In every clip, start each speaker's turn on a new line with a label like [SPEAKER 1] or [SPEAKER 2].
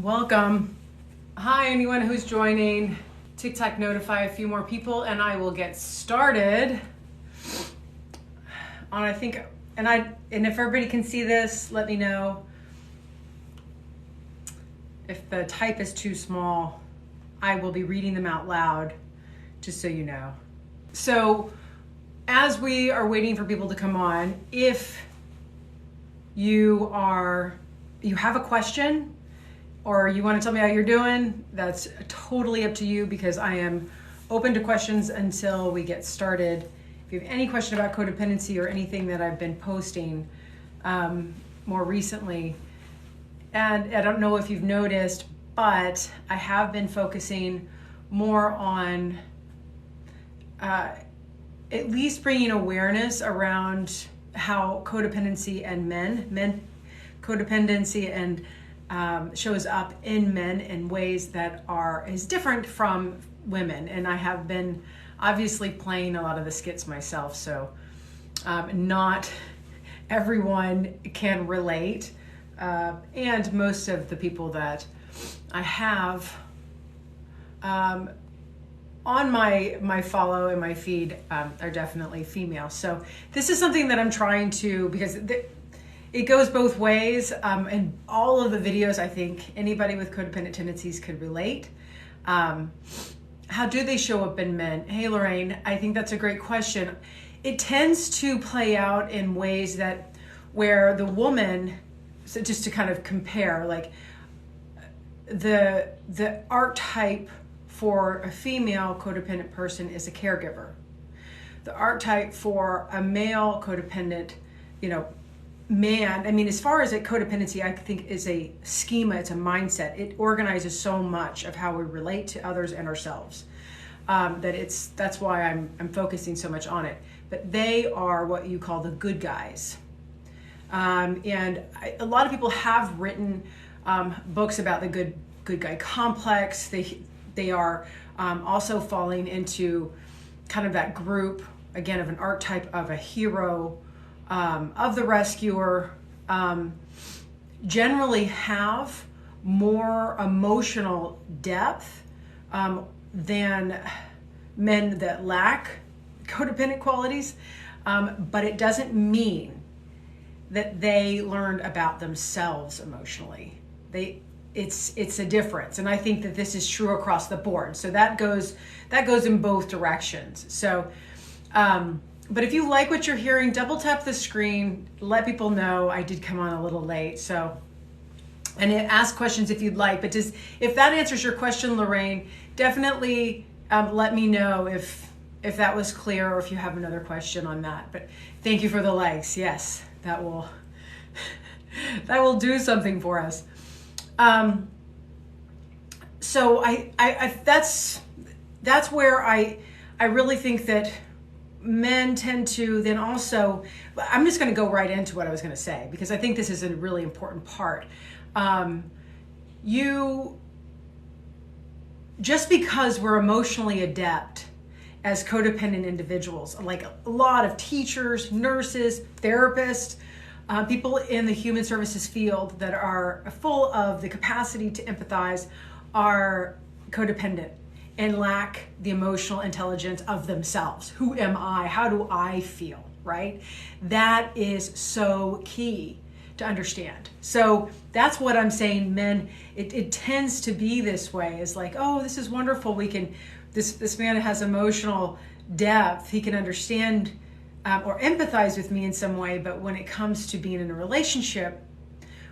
[SPEAKER 1] Welcome. Hi, anyone who's joining. TikTok notify a few more people and I will get started on, I think, and if everybody can see this, let me know. If the type is too small, I will be reading them out loud, just so you know. So as we are waiting for people to come on, if you have a question or you want to tell me how you're doing, that's totally up to you, because I am open to questions until we get started. If you have any question about codependency or anything that I've been posting more recently, and I don't know if you've noticed, but I have been focusing more on at least bringing awareness around how codependency and men codependency and shows up in men in ways that is different from women. And I have been obviously playing a lot of the skits myself, so not everyone can relate. And most of the people that I have on my follow and my feed are definitely female. So this is something that I'm trying to, because it goes both ways, and all of the videos, I think anybody with codependent tendencies could relate. How do they show up in men? Hey, Lorraine, I think that's a great question. It tends to play out in ways where the woman, so just to kind of compare, like the archetype for a female codependent person is a caregiver. The archetype for a male codependent, man, I mean, as far as codependency, I think is a schema, it's a mindset. It organizes so much of how we relate to others and ourselves. That's why I'm focusing so much on it. But they are what you call the good guys. A lot of people have written books about the good guy complex. They are also falling into kind of that group, again, of an archetype of a hero, of the rescuer, generally have more emotional depth than men that lack codependent qualities, but it doesn't mean that they learned about themselves emotionally. It's a difference, and I think that this is true across the board. So that goes in both directions. So. But if you like what you're hearing, double tap the screen, let people know. I did come on a little late, and ask questions if you'd like. But if that answers your question, Lorraine, definitely let me know if that was clear, or if you have another question on that. But thank you for the likes. Yes, that will do something for us. So that's where I really think that men tend to then also, I'm just going to go right into what I was going to say, because I think this is a really important part. Just because we're emotionally adept as codependent individuals, like a lot of teachers, nurses, therapists, people in the human services field that are full of the capacity to empathize, are codependent and lack the emotional intelligence of themselves. Who am I? How do I feel, right? That is so key to understand. So that's what I'm saying, men, it tends to be this way. It's like, oh, this is wonderful. This man has emotional depth. He can understand or empathize with me in some way. But when it comes to being in a relationship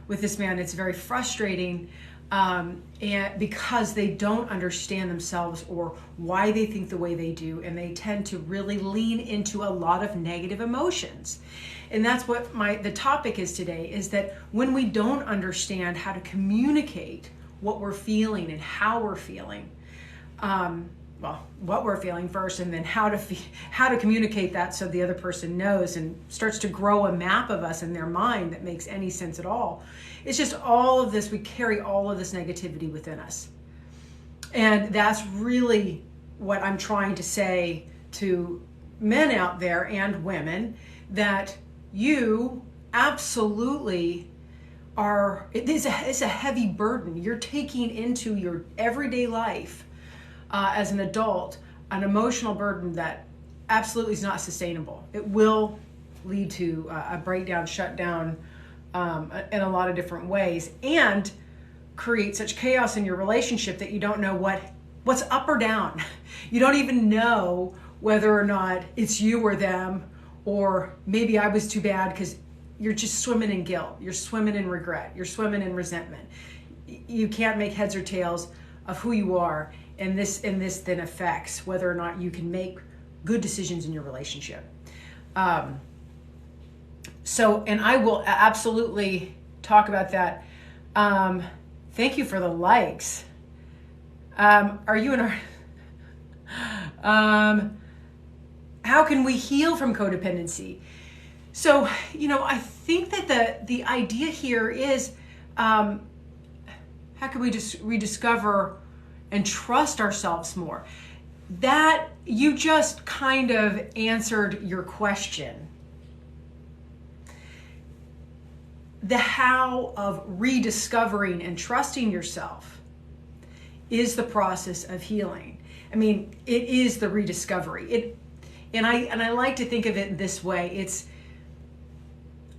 [SPEAKER 1] with this man, it's very frustrating. And because they don't understand themselves or why they think the way they do, and they tend to really lean into a lot of negative emotions. And that's what the topic is today, is that when we don't understand how to communicate what we're feeling and how we're feeling, what we're feeling first, and then how to communicate that so the other person knows and starts to grow a map of us in their mind that makes any sense at all. It's just all of this, we carry all of this negativity within us. And that's really what I'm trying to say to men out there and women, that you absolutely it's a heavy burden. You're taking into your everyday life as an adult an emotional burden that absolutely is not sustainable. It will lead to a breakdown, shutdown in a lot of different ways, and create such chaos in your relationship that you don't know what's up or down. You don't even know whether or not it's you or them, or maybe I was too bad, because you're just swimming in guilt. You're swimming in regret. You're swimming in resentment. You can't make heads or tails of who you are, and this then affects whether or not you can make good decisions in your relationship. And I will absolutely talk about that. Thank you for the likes. Are you in our... how can we heal from codependency? So, I think that the idea here is, how can we just rediscover and trust ourselves more? That you just kind of answered your question. The how of rediscovering and trusting yourself is the process of healing. I mean, it is the rediscovery. And I like to think of it this way. It's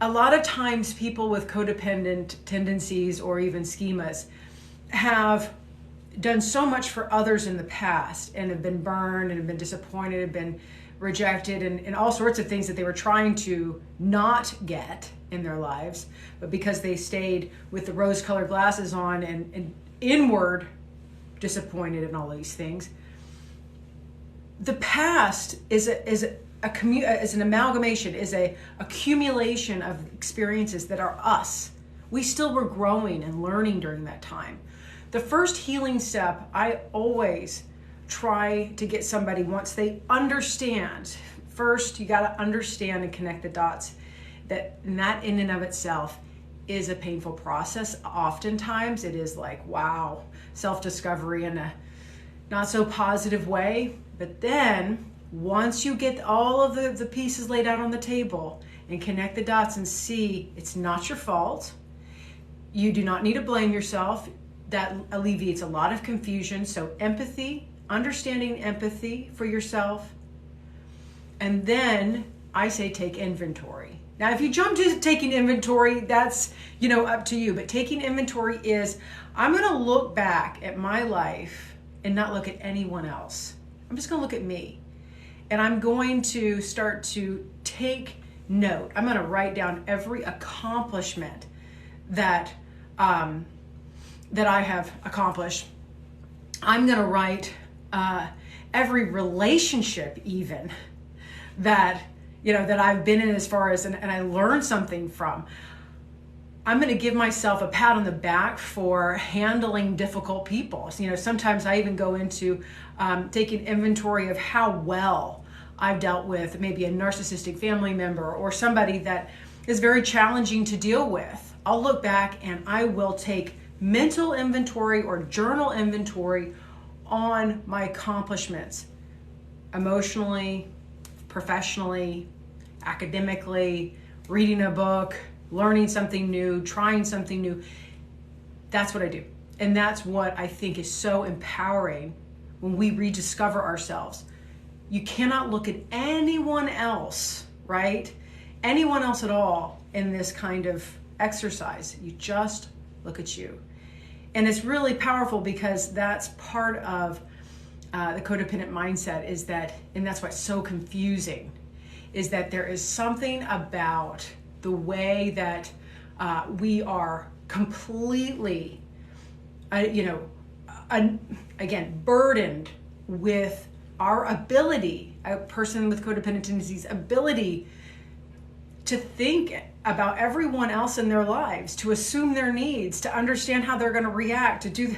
[SPEAKER 1] a lot of times people with codependent tendencies or even schemas have done so much for others in the past and have been burned and have been disappointed, have been rejected, and all sorts of things that they were trying to not get in their lives. But because they stayed with the rose-colored glasses on and inward disappointed in all these things, the past is an amalgamation, is a accumulation of experiences that are us. We still were growing and learning during that time. The first healing step, I always try to get somebody, once they understand, first you got to understand and connect the dots, that in and of itself is a painful process. Oftentimes it is like, wow, self-discovery in a not so positive way. But then once you get all of the pieces laid out on the table and connect the dots and see it's not your fault, you do not need to blame yourself. That alleviates a lot of confusion. So empathy, understanding empathy for yourself. And then I say take inventory. Now, if you jump to taking inventory, that's, up to you. But taking inventory is, I'm going to look back at my life and not look at anyone else. I'm just going to look at me. And I'm going to start to take note. I'm going to write down every accomplishment that I have accomplished. I'm going to write every relationship even that I've been in, as far as, and I learned something from. I'm going to give myself a pat on the back for handling difficult people. So, sometimes I even go into taking inventory of how well I've dealt with maybe a narcissistic family member or somebody that is very challenging to deal with. I'll look back and I will take mental inventory or journal inventory on my accomplishments, emotionally, professionally, academically, reading a book, learning something new, trying something new. That's what I do. And that's what I think is so empowering when we rediscover ourselves. You cannot look at anyone else, right? Anyone else at all in this kind of exercise. You just look at you. And it's really powerful because that's part of the codependent mindset, is that, and that's why it's so confusing, is that there is something about the way that we are completely, again, burdened with our ability, a person with codependent tendencies, ability to think about everyone else in their lives, to assume their needs, to understand how they're going to react, to do,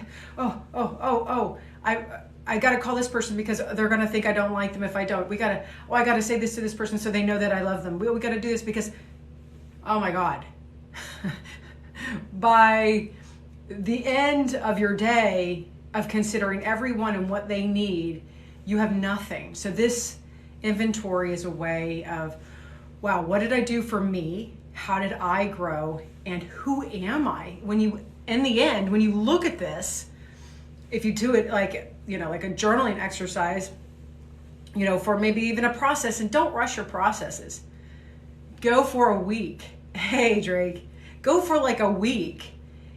[SPEAKER 1] I got to call this person because they're going to think I don't like them if I don't. I got to say this to this person so they know that I love them. We got to do this because, oh my God. By the end of your day of considering everyone and what they need, you have nothing. So this inventory is a way of, wow, what did I do for me? how did I grow, and who am I? When you, in the end, when you look at this, if you do it like, like a journaling exercise, for maybe even a process, and don't rush your processes. Go for a week. Hey, Drake, go for like a week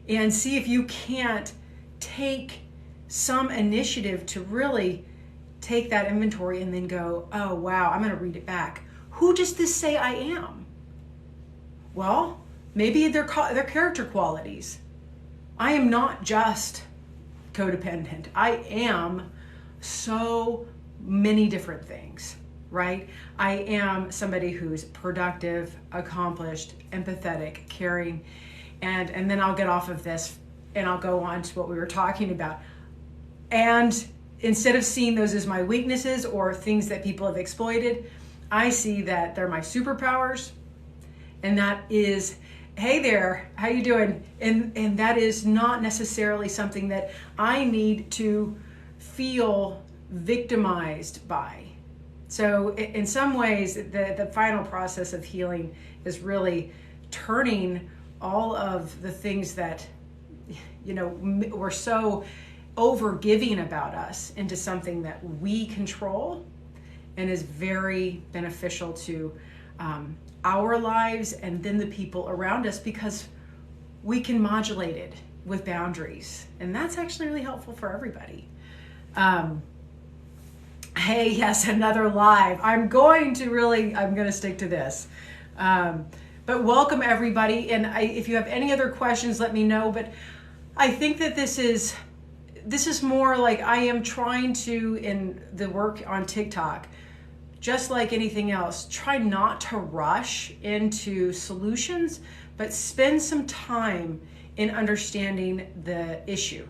[SPEAKER 1] and see if you can't take some initiative to really take that inventory and then go, oh, wow, I'm going to read it back. Who does this say I am? Well, maybe they're character qualities. I am not just codependent. I am so many different things, right? I am somebody who's productive, accomplished, empathetic, caring, and then I'll get off of this and I'll go on to what we were talking about. And instead of seeing those as my weaknesses or things that people have exploited, I see that they're my superpowers, and that is, hey there, how you doing? And that is not necessarily something that I need to feel victimized by. So in some ways, the final process of healing is really turning all of the things that, were so over-giving about us into something that we control and is very beneficial to our lives and then the people around us, because we can modulate it with boundaries. And that's actually really helpful for everybody. Hey, yes, another live. I'm going to stick to this. But welcome everybody. And if you have any other questions, let me know. But I think that this is more like I am trying to, in the work on TikTok, just like anything else, try not to rush into solutions, but spend some time in understanding the issue,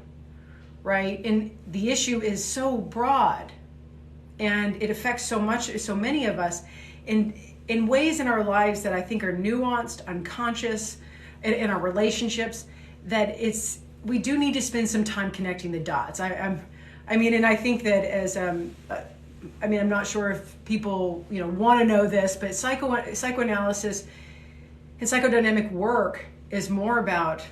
[SPEAKER 1] right? And the issue is so broad and it affects so many of us in ways in our lives that I think are nuanced, unconscious, in our relationships, that we do need to spend some time connecting the dots. And I think that as, I'm not sure if people, want to know this, but psychoanalysis and psychodynamic work is more about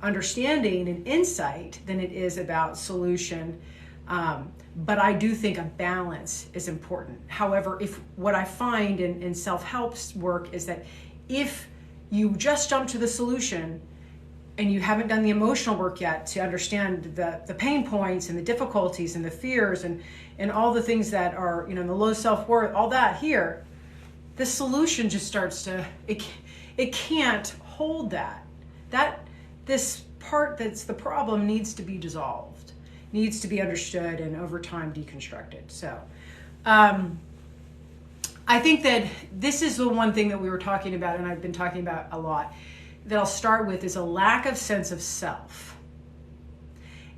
[SPEAKER 1] understanding and insight than it is about solution. But I do think a balance is important. However, if what I find in self-help work is that if you just jump to the solution and you haven't done the emotional work yet to understand the pain points and the difficulties and the fears and all the things that are, the low self-worth, all that here, the solution just starts to, it can't hold that. This part that's the problem needs to be dissolved, needs to be understood and over time deconstructed. So I think that this is the one thing that we were talking about and I've been talking about a lot, that I'll start with, is a lack of sense of self.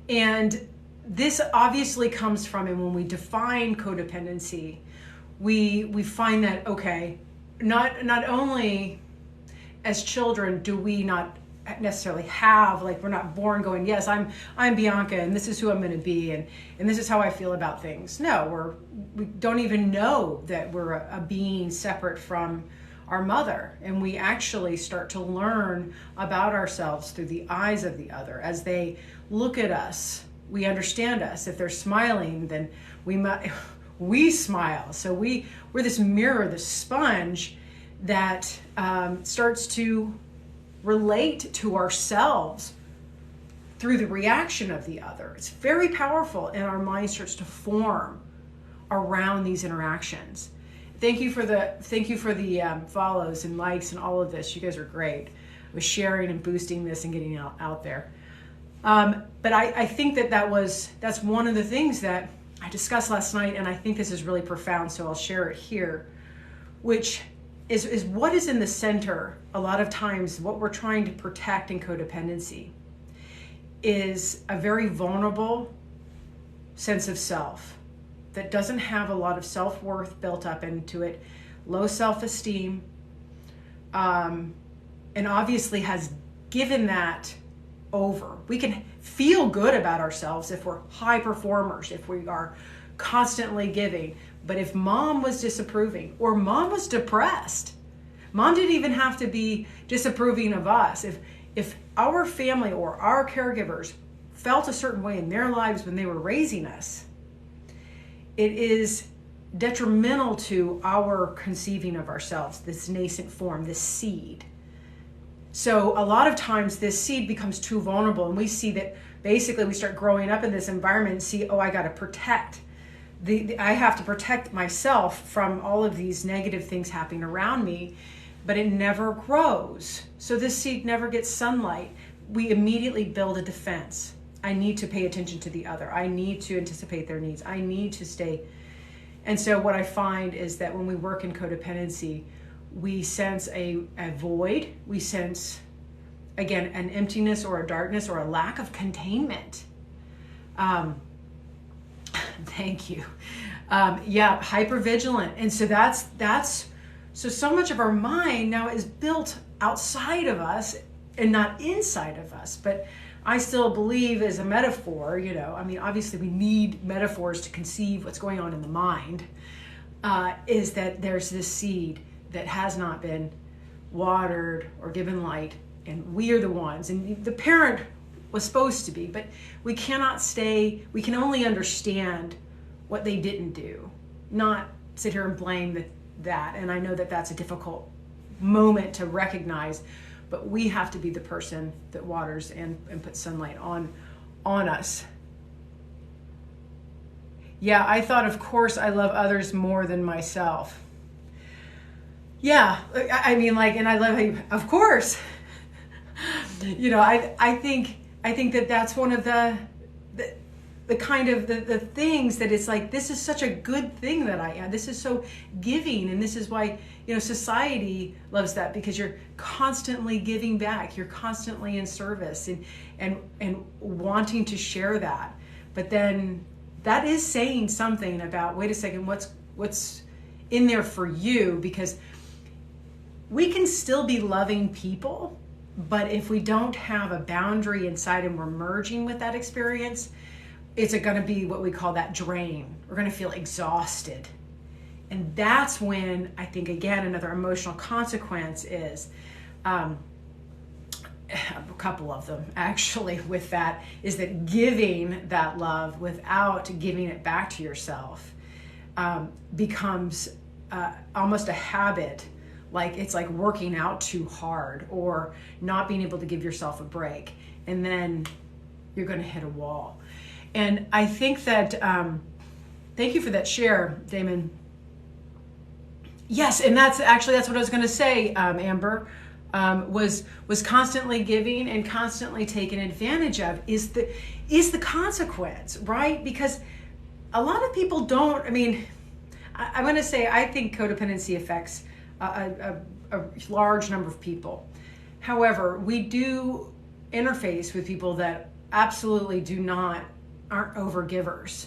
[SPEAKER 1] And this obviously comes from, and when we define codependency, we find that, okay, not only as children do we not necessarily have, like, we're not born going, yes, I'm Bianca and this is who I'm going to be and this is how I feel about things. No, we don't even know that we're a being separate from our mother, and we actually start to learn about ourselves through the eyes of the other. As they look at us, we understand us. If they're smiling, then we smile. So we're this mirror, this sponge that starts to relate to ourselves through the reaction of the other. It's very powerful, and our mind starts to form around these interactions. Thank you for the follows and likes and all of this. You guys are great with sharing and boosting this and getting out there. But I think that's one of the things that I discussed last night, and I think this is really profound, so I'll share it here, which is what is in the center. A lot of times what we're trying to protect in codependency is a very vulnerable sense of self that doesn't have a lot of self-worth built up into it, low self-esteem, and obviously has given that over. We can feel good about ourselves if we're high performers, if we are constantly giving. But if mom was disapproving, or mom was depressed, Mom didn't even have to be disapproving of us. If our family or our caregivers felt a certain way in their lives when they were raising us, it is detrimental to our conceiving of ourselves, this nascent form, this seed. So a lot of times this seed becomes too vulnerable, and we see that basically we start growing up in this environment and see, oh, I got to protect. I have to protect myself from all of these negative things happening around me, but it never grows. So this seed never gets sunlight. We immediately build a defense. I need to pay attention to the other. I need to anticipate their needs. I need to stay. And so what I find is that when we work in codependency, we sense a void. We sense, again, an emptiness or a darkness or a lack of containment. Thank you. Hypervigilant. And so so much of our mind now is built outside of us and not inside of us. But I still believe as a metaphor, obviously we need metaphors to conceive what's going on in the mind, is that there's this seed that has not been watered or given light, and we are the ones, and the parent was supposed to be, but we can only understand what they didn't do, not sit here and blame that. And I know that that's a difficult moment to recognize, but we have to be the person that waters and puts sunlight on us. Yeah, I thought, of course, I love others more than myself. Yeah, and I love you, of course. I think that that's one of the kind of the things that it's like, this is such a good thing that I am. This is so giving, and this is why society loves that, because you're constantly giving back. You're constantly in service and wanting to share that. But then that is saying something about, wait a second, what's in there for you? Because we can still be loving people, but if we don't have a boundary inside and we're merging with that experience, it's going to be what we call that drain. We're going to feel exhausted. And that's when I think, again, another emotional consequence is, a couple of them actually with that, is that giving that love without giving it back to yourself becomes almost a habit. Like it's like working out too hard or not being able to give yourself a break. And then you're going to hit a wall. And I think that, thank you for that share, Damon. Yes, and that's what I was going to say, Amber, was constantly giving and constantly taken advantage of is the consequence, right? Because a lot of people don't, I'm going to say, I think codependency affects a large number of people. However, we do interface with people that absolutely aren't overgivers.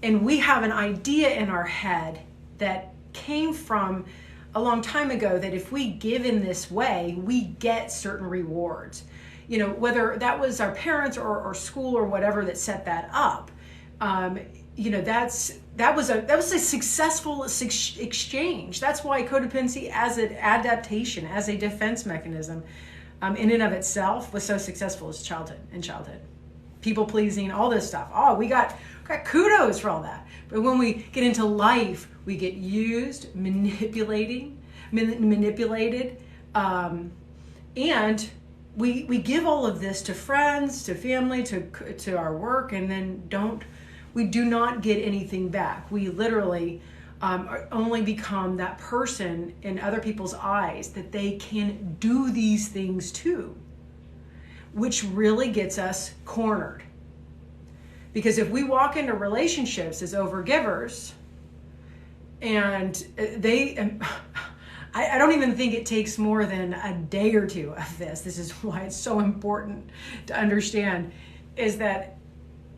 [SPEAKER 1] And we have an idea in our head that came from a long time ago that if we give in this way, we get certain rewards. Whether that was our parents or school or whatever that set that up. That was a successful exchange. That's why codependency as an adaptation, as a defense mechanism, in and of itself was so successful as childhood. People pleasing, all this stuff. Oh, we got kudos for all that. But when we get into life, we get used, manipulated, and we give all of this to friends, to family, to our work, and then we do not get anything back. We literally only become that person in other people's eyes that they can do these things to, which really gets us cornered. Because if we walk into relationships as overgivers, and I don't even think it takes more than a day or two of this. This is why it's so important to understand, is that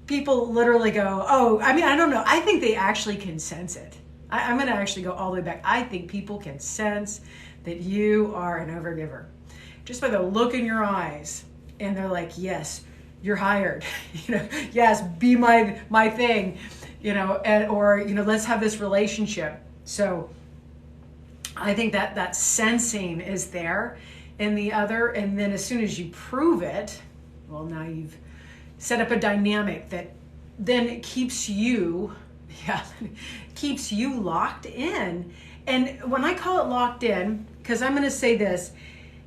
[SPEAKER 1] people literally go, oh, I don't know. I think they actually can sense it. I'm going to actually go all the way back. I think people can sense that you are an overgiver just by the look in your eyes. And they're like, yes, you're hired. Yes, be my thing, or let's have this relationship. So I think that sensing is there in the other, and then as soon as you prove it, well, now you've set up a dynamic that then it keeps you, keeps you locked in. And when I call it locked in, because I'm going to say this,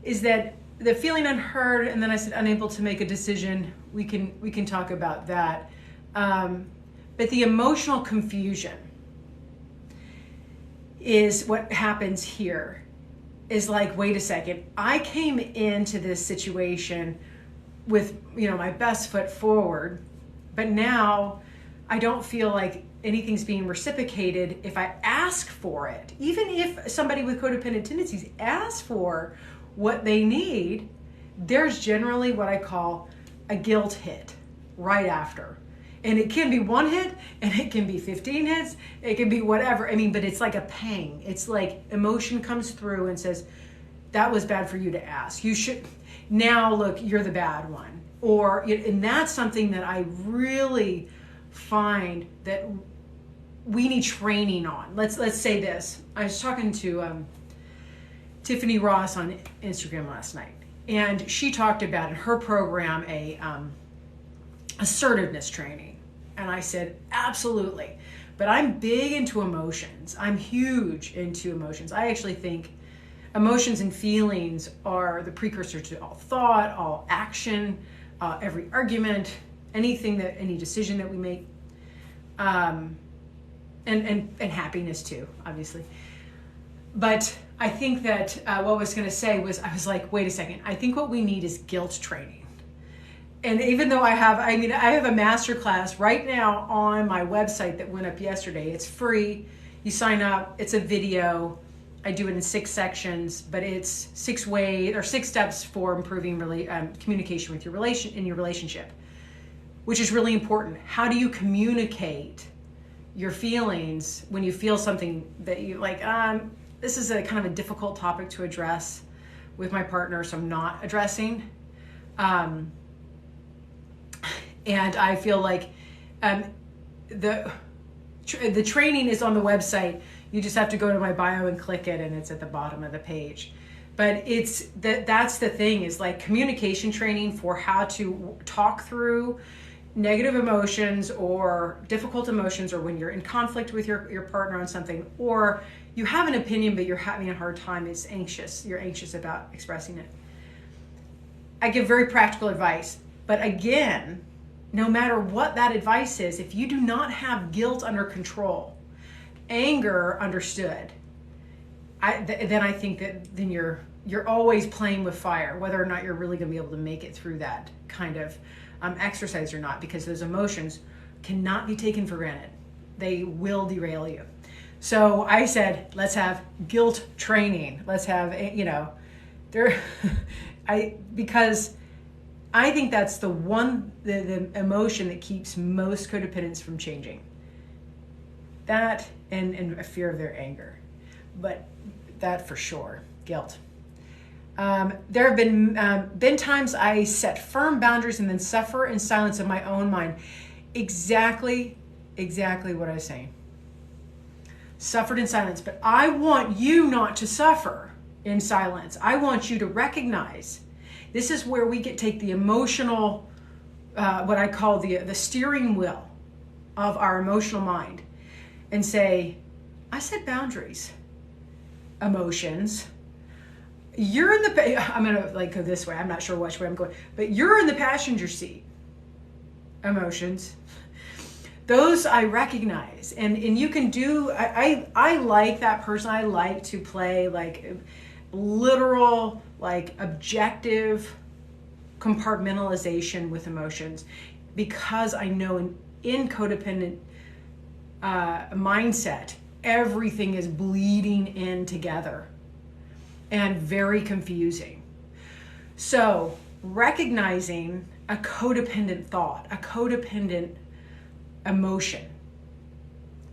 [SPEAKER 1] is that the feeling unheard, and then I said unable to make a decision. We can talk about that, but the emotional confusion is what happens here. Is like, wait a second, I came into this situation with, my best foot forward, but now I don't feel like anything's being reciprocated if I ask for it. Even if somebody with codependent tendencies asks for what they need, there's generally what I call a guilt hit right after. And it can be one hit, and it can be 15 hits, it can be whatever. But it's like a pang. It's like emotion comes through and says, that was bad for you to ask. You should, now look, you're the bad one. And that's something that I really find that we need training on. Let's say this. I was talking to Tiffany Ross on Instagram last night, and she talked about in her program a assertiveness training. And I said, absolutely. But I'm big into emotions. I'm huge into emotions. I actually think emotions and feelings are the precursor to all thought, all action, every argument, any decision that we make, and happiness too, obviously. But I think that what I was going to say was, I was like, wait a second. I think what we need is guilt training. And even though I have a masterclass right now on my website that went up yesterday. It's free. You sign up. It's a video. I do it in 6 sections, but it's 6 steps for improving communication with your relationship, which is really important. How do you communicate your feelings when you feel something that you like? This is a kind of a difficult topic to address with my partner, so I'm not addressing. And I feel like the training is on the website. You just have to go to my bio and click it, and it's at the bottom of the page. But that's the thing, is like communication training for how to talk through negative emotions or difficult emotions, or when you're in conflict with your partner on something, or you have an opinion but you're having a hard time, you're anxious about expressing it. I give very practical advice, but again, no matter what that advice is, if you do not have guilt under control, anger understood, then I think that then you're always playing with fire, whether or not you're really going to be able to make it through that kind of exercise or not, because those emotions cannot be taken for granted. They will derail you. So I said, let's have guilt training. Let's have, because I think that's the emotion that keeps most codependents from changing. That and a fear of their anger. But that for sure, guilt. There have been times I set firm boundaries and then suffer in silence in my own mind. Exactly what I was saying. Suffered in silence. But I want you not to suffer in silence. I want you to recognize. This is where we take the emotional, what I call the steering wheel of our emotional mind, and say, I set boundaries. Emotions. You're in I'm going to go this way. I'm not sure which way I'm going, but you're in the passenger seat. Emotions. Those I recognize. And you can do, I like that person. I like to play literal, objective compartmentalization with emotions, because I know in codependent mindset, everything is bleeding in together and very confusing. So recognizing a codependent thought, a codependent emotion,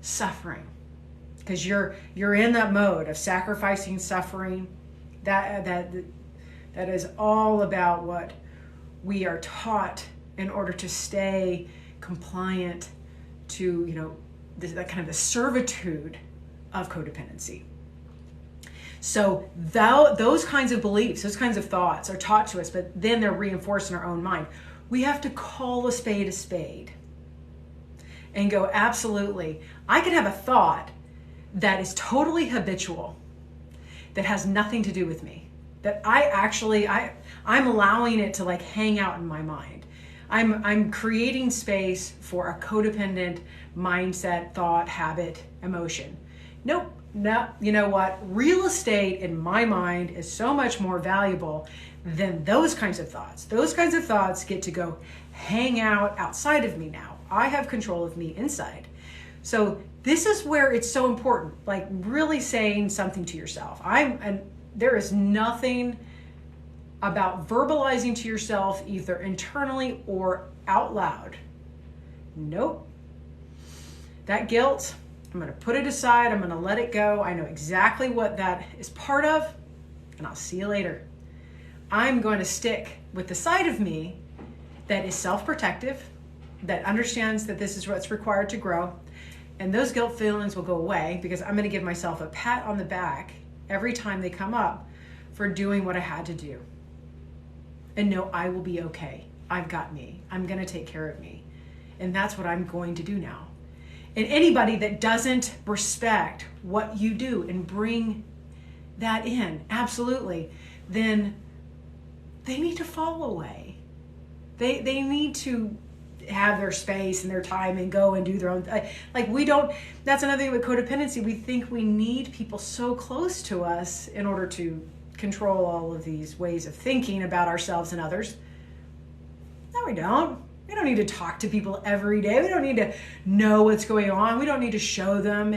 [SPEAKER 1] suffering, because you're in that mode of sacrificing, suffering. That is all about what we are taught in order to stay compliant to that kind of the servitude of codependency. So those kinds of beliefs, those kinds of thoughts are taught to us, but then they're reinforced in our own mind. We have to call a spade and go, absolutely, I can have a thought that is totally habitual, that has nothing to do with me, that I'm allowing it to like hang out in my mind. I'm creating space for a codependent mindset, thought, habit, emotion. Nope. No, you know what? Real estate in my mind is so much more valuable than those kinds of thoughts. Those kinds of thoughts get to go hang out outside of me now. I have control of me inside. So this is where it's so important, like really saying something to yourself. There is nothing about verbalizing to yourself either internally or out loud. Nope. That guilt, I'm going to put it aside. I'm going to let it go. I know exactly what that is part of, and I'll see you later. I'm going to stick with the side of me that is self-protective, that understands that this is what's required to grow, and those guilt feelings will go away because I'm going to give myself a pat on the back every time they come up for doing what I had to do. And know I will be okay. I've got me. I'm going to take care of me. And that's what I'm going to do now. And anybody that doesn't respect what you do and bring that in, absolutely, then they need to fall away. They need to have their space and their time and go and do their own, that's another thing with codependency. We think we need people so close to us in order to control all of these ways of thinking about ourselves and others. No, we don't. We don't need to talk to people every day. We don't need to know what's going on. We don't need to show them,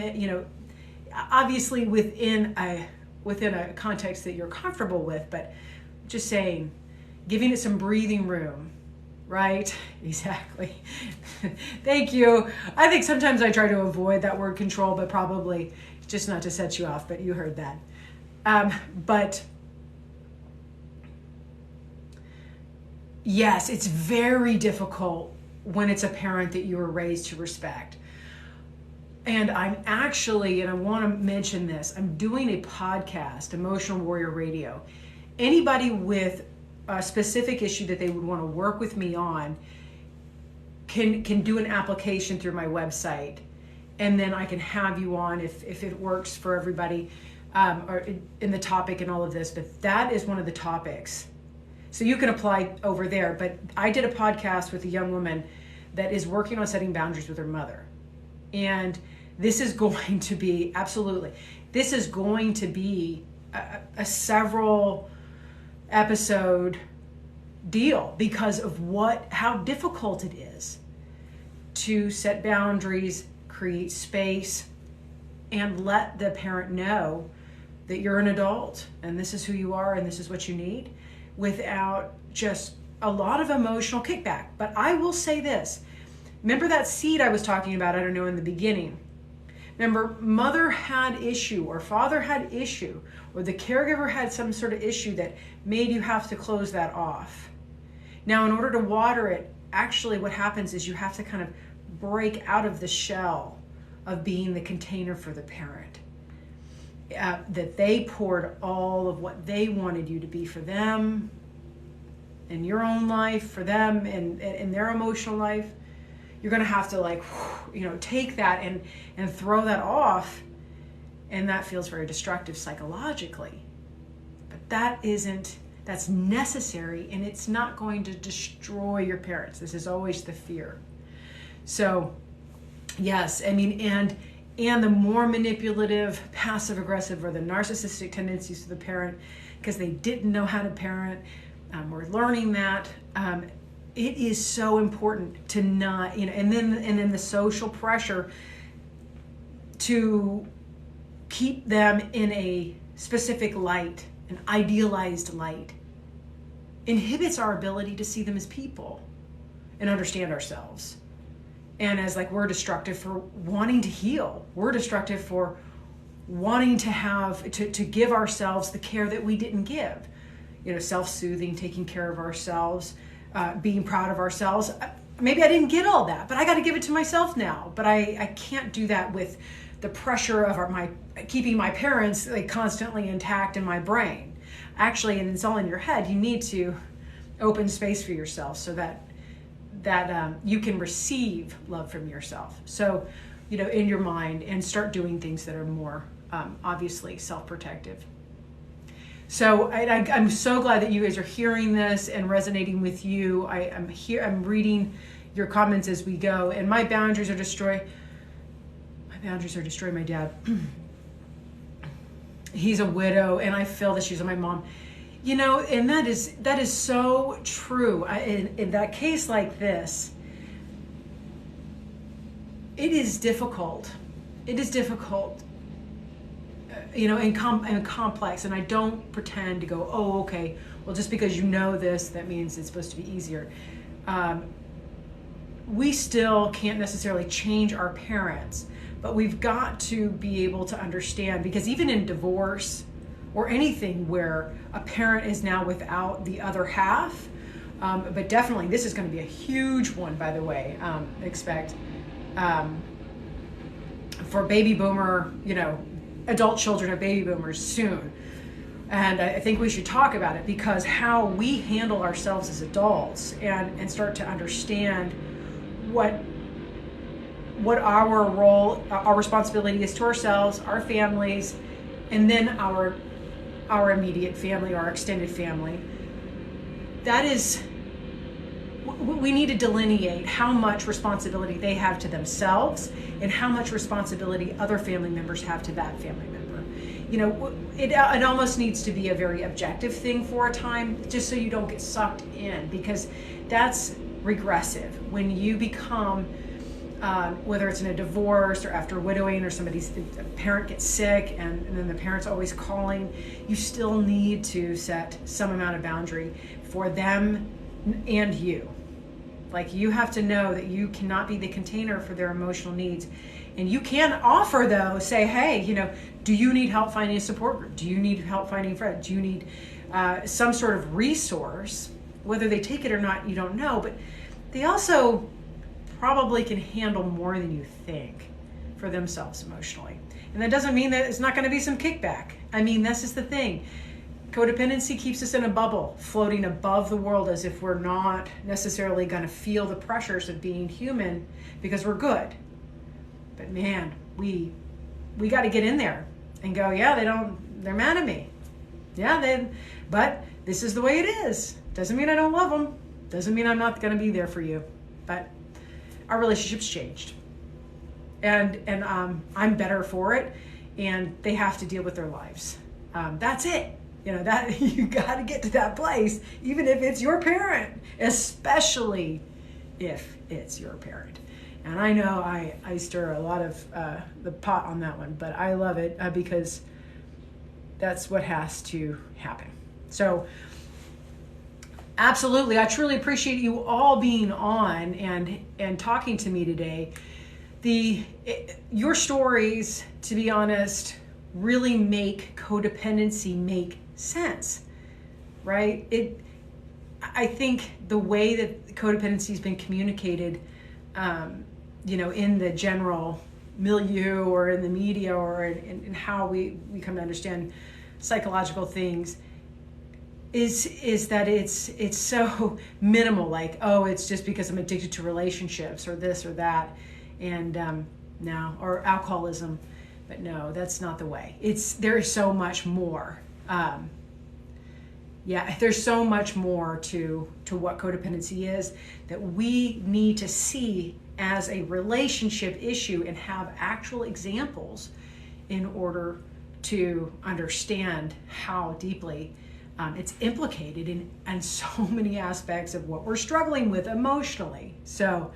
[SPEAKER 1] obviously within a context that you're comfortable with, but just saying, giving it some breathing room, right? Exactly. Thank you. I think sometimes I try to avoid that word control, but probably just not to set you off, but you heard that. But yes, it's very difficult when it's a parent that you were raised to respect. And I want to mention this, I'm doing a podcast, Emotional Warrior Radio. Anybody with a specific issue that they would want to work with me on can do an application through my website. And then I can have you on if it works for everybody. Or in the topic and all of this, but that is one of the topics. So you can apply over there. But I did a podcast with a young woman that is working on setting boundaries with her mother. And this is going to be, a several episode deal because of how difficult it is to set boundaries, create space, and let the parent know that you're an adult and this is who you are and this is what you need without just a lot of emotional kickback. But I will say this. Remember that seed I was talking about, I don't know, in the beginning. Remember, mother had issue or father had issue or the caregiver had some sort of issue that made you have to close that off. Now, in order to water it, actually what happens is you have to kind of break out of the shell of being the container for the parent. That they poured all of what they wanted you to be for them in your own life, for them and in their emotional life. You're going to have to take that and throw that off. And that feels very destructive psychologically. But that's necessary, and it's not going to destroy your parents. This is always the fear. So yes, and the more manipulative, passive aggressive, or the narcissistic tendencies of the parent, because they didn't know how to parent, we're learning that. It is so important to not, and then the social pressure to keep them in a specific light, an idealized light, inhibits our ability to see them as people and understand ourselves. And as we're destructive for wanting to heal. We're destructive for wanting to give ourselves the care that we didn't give. Self-soothing, taking care of ourselves, being proud of ourselves. Maybe I didn't get all that, but I got to give it to myself now. But I can't do that with the pressure of keeping my parents like constantly intact in my brain. Actually, and it's all in your head, you need to open space for yourself so that you can receive love from yourself. So, in your mind, and start doing things that are more obviously self-protective. So I'm so glad that you guys are hearing this and resonating with you. I'm reading your comments as we go, and my boundaries are destroy my dad. He's a widow, and I feel the shoes of my mom. And that is so true. In that case like this, it is difficult. It is difficult, and complex. And I don't pretend to go, oh, okay, well, just because you know this, that means it's supposed to be easier. We still can't necessarily change our parents, but we've got to be able to understand, because even in divorce or anything where a parent is now without the other half, but definitely this is going to be a huge one, by the way, expect for baby boomer, adult children of baby boomers soon. And I think we should talk about it, because how we handle ourselves as adults and start to understand what our role, our responsibility is to ourselves, our families, and then our immediate family, our extended family. That is, we need to delineate how much responsibility they have to themselves and how much responsibility other family members have to that family member. It almost needs to be a very objective thing for a time, just so you don't get sucked in, because that's regressive. When you become, whether it's in a divorce or after widowing, or a parent gets sick and then the parent's always calling, you still need to set some amount of boundary for them and you. Like, you have to know that you cannot be the container for their emotional needs. And you can offer, though, say, hey, do you need help finding a support group? Do you need help finding friends? Do you need some sort of resource? Whether they take it or not, you don't know. But they also probably can handle more than you think for themselves emotionally. And that doesn't mean that it's not going to be some kickback. I mean, this is the thing. Codependency keeps us in a bubble, floating above the world, as if we're not necessarily going to feel the pressures of being human because we're good. But man, we got to get in there and go, yeah, they're mad at me. Yeah, but this is the way it is. Doesn't mean I don't love them. Doesn't mean I'm not going to be there for you. But our relationship's changed. And I'm better for it, and they have to deal with their lives. That's it. That you got to get to that place, even if it's your parent, especially if it's your parent. And I know I stir a lot of the pot on that one, but I love it because that's what has to happen. So absolutely, I truly appreciate you all being on and talking to me today. Your stories, to be honest, really make codependency make sense, right? I think the way that codependency has been communicated, in the general milieu or in the media or in how we come to understand psychological things, is that it's so minimal, like, oh, it's just because I'm addicted to relationships or this or that, and no, or alcoholism. But no, that's not the way. There is so much more. There's so much more to what codependency is that we need to see as a relationship issue and have actual examples in order to understand how deeply it's implicated in so many aspects of what we're struggling with emotionally. So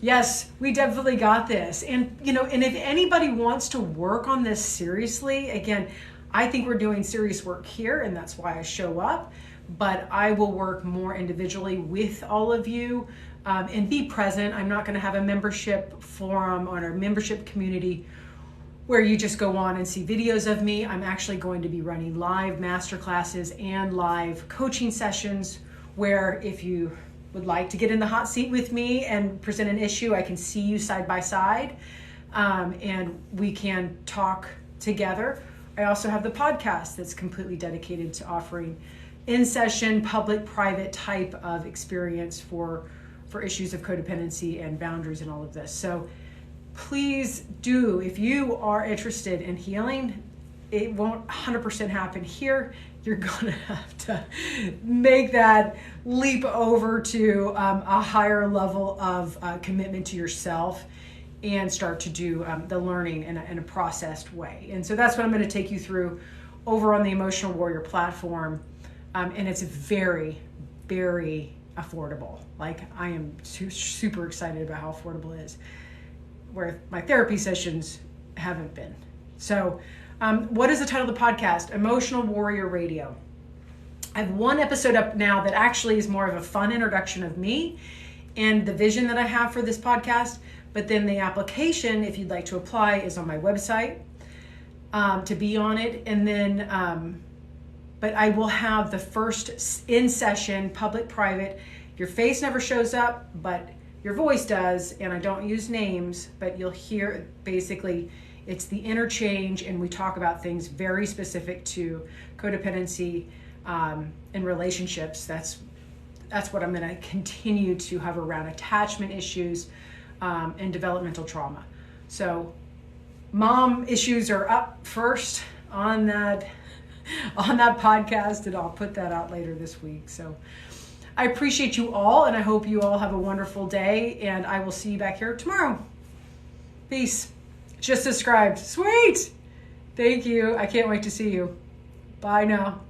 [SPEAKER 1] yes, we definitely got this. And, and if anybody wants to work on this seriously, again, I think we're doing serious work here, and that's why I show up. But I will work more individually with all of you and be present. I'm not going to have a membership forum or a membership community where you just go on and see videos of me. I'm actually going to be running live masterclasses and live coaching sessions where, if you would like to get in the hot seat with me and present an issue, I can see you side by side. and we can talk together. I also have the podcast that's completely dedicated to offering in-session, public-private type of experience for issues of codependency and boundaries and all of this. So please do, if you are interested in healing, it won't 100% happen here. You're gonna have to make that leap over to a higher level of commitment to yourself and start to do the learning in a processed way. And so that's what I'm going to take you through over on the Emotional Warrior platform. And it's very, very affordable. Like, I am super excited about how affordable it is, where my therapy sessions haven't been. So what is the title of the podcast? Emotional Warrior Radio. I have one episode up now that actually is more of a fun introduction of me and the vision that I have for this podcast. But then the application, if you'd like to apply, is on my website to be on it. And then, but I will have the first in-session, public-private. Your face never shows up, but your voice does. And I don't use names, but you'll hear basically it's the interchange. And we talk about things very specific to codependency and relationships. That's what I'm going to continue to hover around, attachment issues, and developmental trauma. So mom issues are up first on that podcast, and I'll put that out later this week. So I appreciate you all, and I hope you all have a wonderful day, and I will see you back here tomorrow. Peace. Just subscribed. Sweet. Thank you. I can't wait to see you. Bye now.